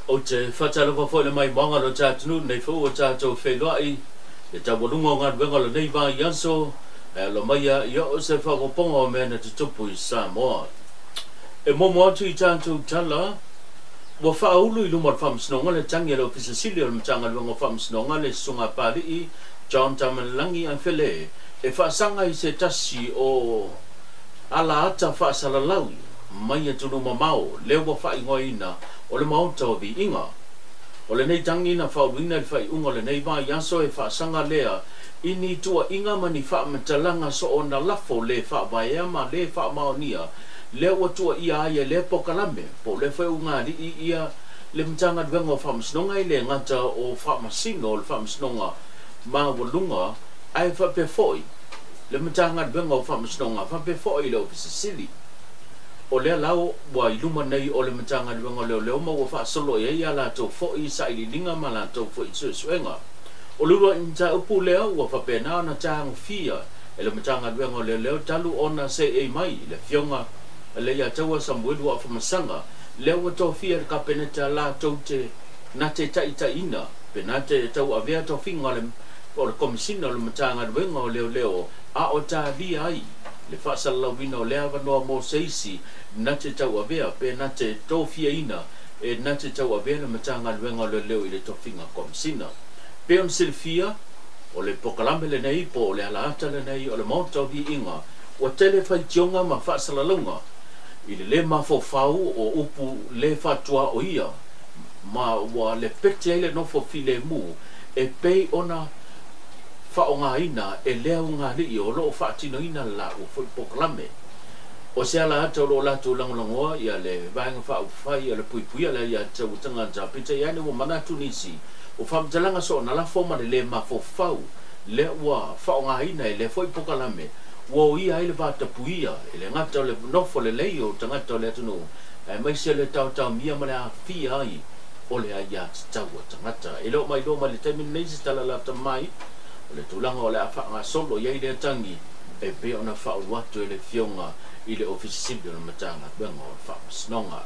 o te whatalapa fo le mai manga lo tātunu nei fo o tātou whenua e ta walunga ngā wenga lo nei vā yanso lo mai ia o se whakoponga o mea na te tupu i Samoa. E momo atu i tātou tala wa whaulu i luma whamsnonga le tangi lo Fisasili o le matanga luanga whamsnonga le sunga pari i John Tamalangi an whele e whaasanga i se tasi o ala ata whaasalalau mai e tunu mamao leo wa whaingoina o le mauta o vi inga. O le nei tangi na whauwina i whai unga le nei vai yaso e whaasanga lea ini tua inga mani whaamatalanga so o na lafo le whaavaiama le whaamaonia leo wa tua ia aia le pokalame po le whai unga li ia le mtanga duenga o whamasnonga i le ngata o whamasinga o le whamasnonga ma walunga ai whapefoi le mtanga duenga o whamasnonga whapefoi le o Fisasili. O lea lau wa iluma nei o le matanga luenga leo ma wa whaasolo e ia la tau fo i sa ili linga ma la tau fo i suenga. O lua imta upu leo wa whapena na tāngu fia e le matanga luenga leo talu ona se e mai le fionga le ia taua sambuedu wa whamasanga leo wa tau fia ka peneta la tau te na te taita ina pe na te tau avea tau finga o le komisina o le matanga luenga leo a o tā via ai le whaasalalawina o lea wanoa mo seisi na te tau avea pe na te tōwhia ina e na te tau avea le matanga luenga leo i le tofinga komisina. Pe on silfia o le pokalame le nei po o le alaata le nei o le mautau vi inga o tele whaitionga ma whaasalalunga i le mafofau o upu le whatua o ia ma wa le pete ele nofo file mu e pei ona whaonga ina e leo ngā li o loo whaatino ina la o fwoi pokalame. O se ala ata o loo lato langolangoa ia le vaenga whaupwhai ia le puipuia le ia tau tanga japita ia ne o manatu nisi o whamtalanga so na la foma le mafofau le ua whaonga ina e le fwoi pokalame o ia ele vata puia e le ngata o le nofo le leio tangata o le atunu e mai se le tau mia ma le a fia ai o le aia tau tangata e leo mai le taimin neisi tala lata mai o le tulanga o le awhanga solo iei le tangi e pe ona whao watu e le fionga i le Fisasili o le matanga benga o le whamasnonga.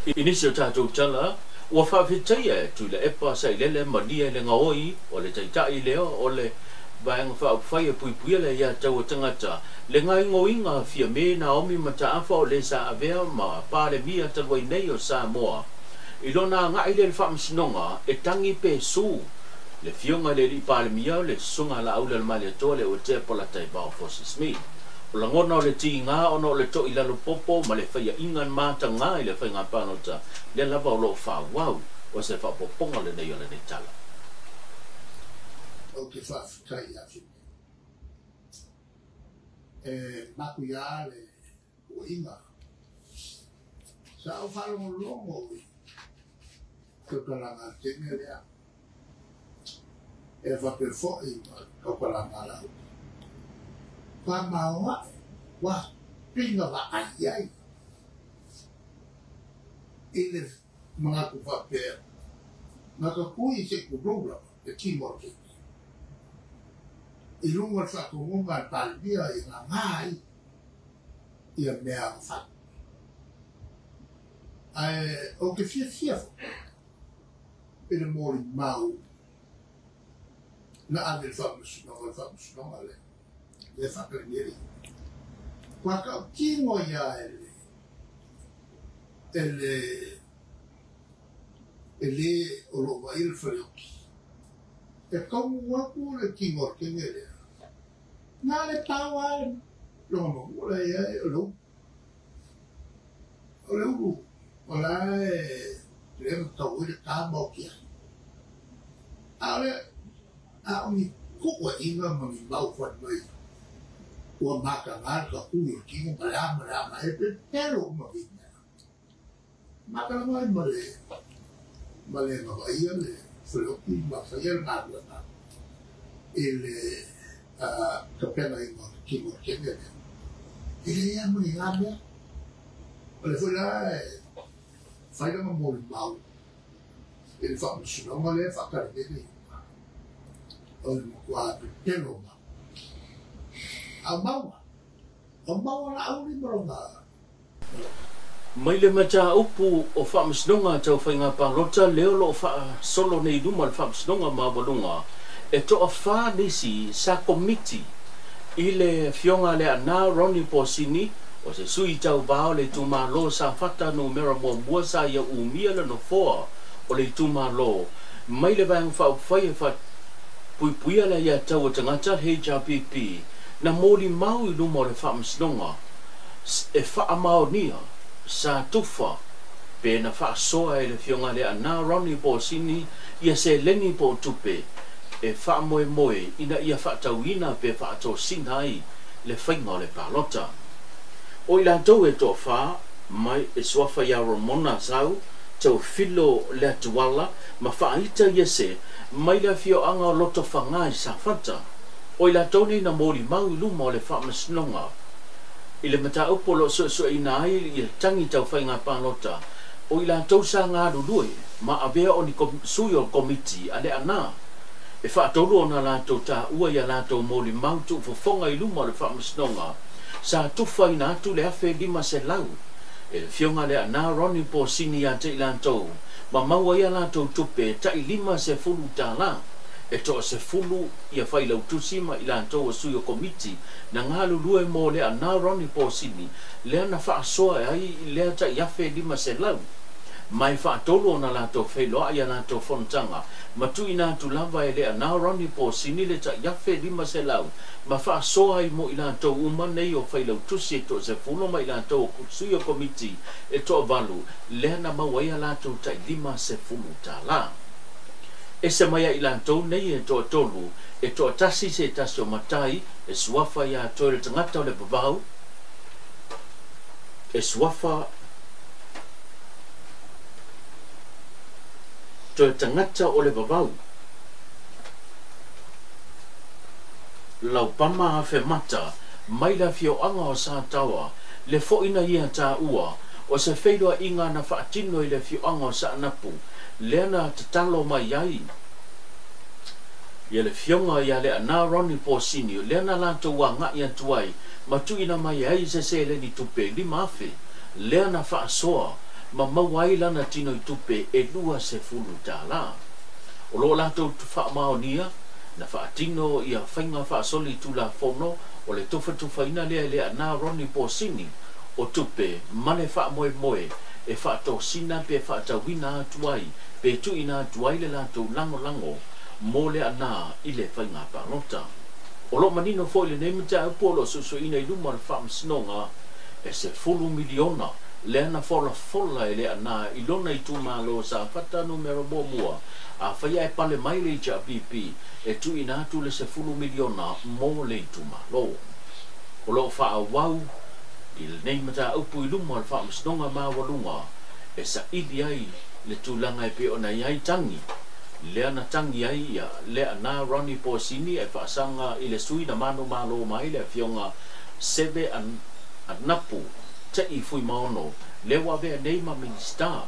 Inisi o tātou tala ua whawhitaia e tu le epa sa i lele malia le ngaoi o le taitai leo o le vaenga whaupwhai e puipuia le ia tau tangata le ngai ngoinga fia me na omi mata awha o le sa avea ma pāle mia talwai nei o Samoa i lona ngai le whamasnonga e tangi pe su le fionga le li palemia le sunga la aula le male to le o te pola tai ba Forces Me o la ngona o le tinga ono le to ila lo popo ma le faia ingan mata nga i le fainga panota le lava o lo fa wow o se fa poponga le nei o le tala o ke fa tai ya fi makuya le o inga sa o fa lo longo ko kalanga tenge le e whape fōi o palangala. Wha maua, wa pinga wa ai ai. I le mga ku whapea. Naka kui se kurura e Timor Kiki. I lunga whakungunga talbia i ngā ngai i a mea whak. O ke fia i le mōri mau na ane whamusnonga le whakarengeri. Kua kau kingo ia ele o lo wail whareoki. E kaungu waku le kingo kengere. Nā le tawa longa mula ia o lo. O le uru. O la le tau i le tāmau kia. Ale a oni kukua inga mami mau whan mai. Ua maka ngār ka ui o kinga marama e pe pero mami nea. Maka mai male mawaiia le whareoki mawhaia ngārua ngā. E le kapena inga kinga kenge nea. E le ea mani ngā mea. O le whaila whairanga mori mau. E le whamusunonga le whakarengeri. O le makuatu telo ma. A maua la auri maronga. mai le mata upu o whaamisnonga tau whainga pālota leo lo solo nei luma le whaamisnonga mawalunga e to a wha nisi sa komiti i le fionga le ana Ronnie Posini o se sui tau bao le tumalo sa whata no mera mua sa ia umia le no foa o le tumalo mai le vang whai e wha puipuia la ia tau o tangata HRPP na mōli mau i luma o le whaamisnonga e wha mao nia sa tufa pe na fa soa e le fionga le ana Ronnie Posini ia se leni po tupe e fa moe moe ina ia fa tauina pe fa to sinai le whainga le palota o ila tau e to fa mai e swafa ya Ramona sau tau filo le atuala ma fa ita ia se mai le fio anga loto whangai sa fata o ila tau ni na mori mau luma le fa masnonga ile mata upolo so ina ai il tangi tau whainga palota o ila tau sa ngā rurui ma avea o ni suyo komiti ale ana e wha tolu o na lato ta ua ia lato mōli mautu fofonga i luma le wha masnonga sa tufa ina atu le afe lima se lau e le fionga le ana Ronnie Posini a te ilantou ma maua ia lato tupe ta i lima se fulu ta la e to se fulu ia whai lau tusima i lantou o suyo komiti na ngā lulue mō le ana Ronnie Posini le ana wha soa e ai le ta i afe lima se lau mai fa tolo na la to fe lo ia na to fontanga ma tu ina tu lava ele na Ronnie Posini le ta ya fe lima se lau ma fa so ai mo ina to uma nei o fe lo tu se to se fulo mai la to su yo committee e to valu le na ma wa ia la to ta lima se fulo ta la e se mai ila to nei e to tolu e to tasi se taso matai e swafa ya to le tangata le babau e swafa to tangata o le vavau lau pama a fe mata mai la fio anga o sa tawa le fo ina ia ta ua o se feiloa inga na whaatino i le fio anga o sa anapu le na tatalo mai ai ia le fionga ia le ana Ronnie Posini le na lato wa nga ia tuai ma tu ina mai ai se le ni tupe lima afe le na whaasoa ma mawai lana tino i tupe e lua se fulu tala. O lo lato wha maonia, na wha tino ia whainga wha soli tu la fono, o le tufa tufaina lea lea na Ronnie Posini, o tupe mane wha moe moe, e wha to sina pe wha tawina atuai, pe tu ina atuai le lato lango lango, mo lea na i le whainga palota. O lo manino fo le nemita upolo susu ina i luma le wha msinonga, e se fulu miliona, le ana fola e le ana i lona i tu malo sa fata numero mua a whaia e pale mai le HRPP e tu ina atu le se fulu miliona mo le i tu malo o lo wha wau i le neimata upu i luma le wha msnonga mawalunga e sa ili ai le tūlanga e pe ona iai tangi le ana tangi ai ia le ana Ronnie Posini e whaasanga i le sui na mano malo mai le fionga sebe an napu te i fui maono le wa vea nei ma minista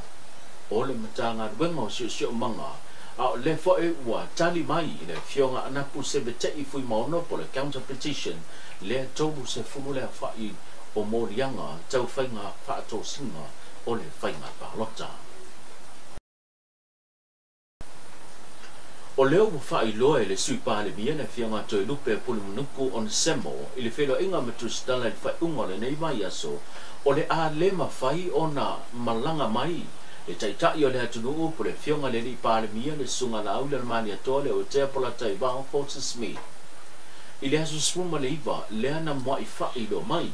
o le matanga ruenga o sio manga a le fo e ua tali mai le fionga anapu sebe te i fui maono po le counter petition le tobu se fulu le fai o morianga tau whainga whaato singa o le whainga palota o leo mo fai loa e le sui pale mia le fionga toi lupe pulu munuku on semo i le whelo inga matu stala le whai unga le nei mai aso o le a le mawhai o na malanga mai e taitai o le atunuu po le fionga le li pale mia le sunga la au le mani atoa le o te pola tai vao Fortis Smith i le asu smuma le iwa le ana mua i whai lo mai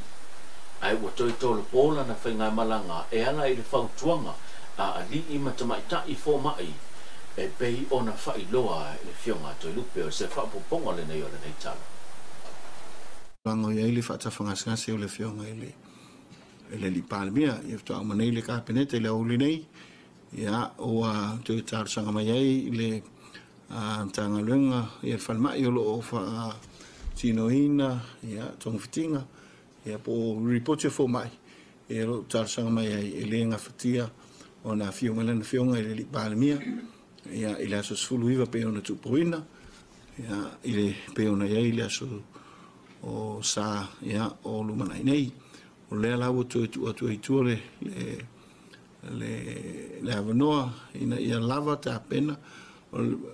ai ua toi tolo pola na whainga malanga e ala i le whautuanga a ali i matamaitai i fo mai e pei o na whai loa e le fionga toi lupe o se whapoponga le nei o le nei tala Lango ia ili whaatawhangasi o le fionga ili ele li palmia ia to amanei le kabinete le uli nei ia o to tar sanga mai ai le tanga lunga ia falma i lo fa tinoina ia tong fitinga ia po report fo mai ia lo tar sanga mai ai ele nga fatia ona fionga le fionga ele li palmia ia ile aso sulu iva pe ona tu poina ia ile pe ona ia ile aso o sa ia o lumana nei o le la o tu tu le avanoa ina ia lava ta pena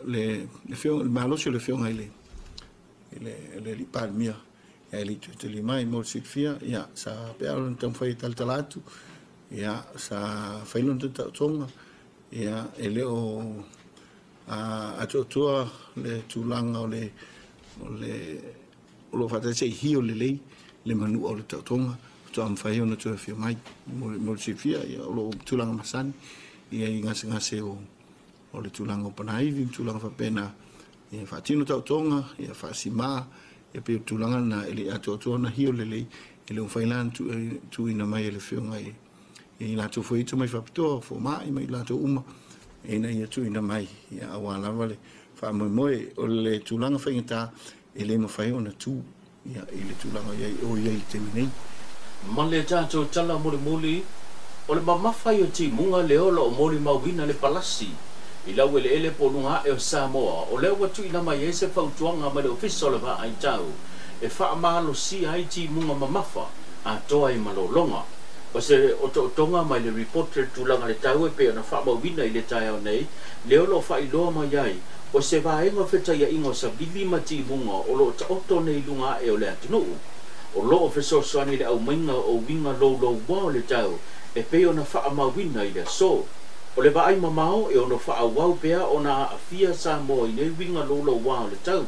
le fio malo se le fio ngai le li palmia e li tu te li mai mo fia ia sa pe al então foi talatu ia sa failon te tonga ia ele o a totua le tulanga o lo fata se hio le manu o le tonga to am fai ona to fio mai mo fia ia lo tulanga masani ia ngase o le tulanga panai vi tulanga fa pena ia fatino tonga ia fasima ia pe tulanga na ele atoto na hio le o failan tu ina mai le fio ngai ia la to foi to mai fa pito fo mai la to uma ina ia tu ina mai ia awala vale fa mo o le tulanga fa ngata ele mo fai ona tu ia ele tulanga ia o ia te nei male tato tala moli o le mamafai o ti munga le ola o moli mauina le palasi i lau ele polunga e o Samoa o leo watu ina mai e se fautuanga ma le ofisa le va ai tau e wha amalo si ai ti munga mamafa a toa i malolonga o se o tonga mai le reporter tulanga le tau e pe ona wha mauina i le tai au nei le ola o wha i loa mai ai o se va ingo feta ia ingo sa bilima ti munga o lo ta oto nei lunga e o le atinu o lo o feso soani le au mainga o winga lo wao le tau e pe ona wha mauina i le so o le vai mamao e ono wha wau pea ona afia sa mo i nei winga lo wao le tau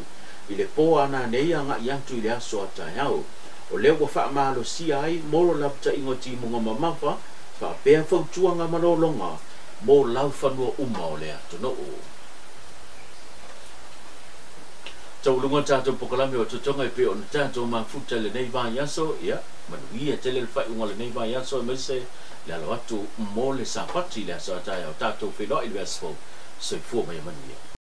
i le po ana nei anga i antu i le aso atai hau o leo wa wha malo si ai molo lapta ingo ti munga mamafa wha pea fautuanga malolonga mo lau whanua uma o le atu no o tau lunga tātou pokalami o tutonga i pe o na tātou mafuta le nei vai aso ia manuia tele le whai unga le nei vai aso mai se le alo atu mo le sapati le aso atai o tātou whenua i le asfo se fua mai manuia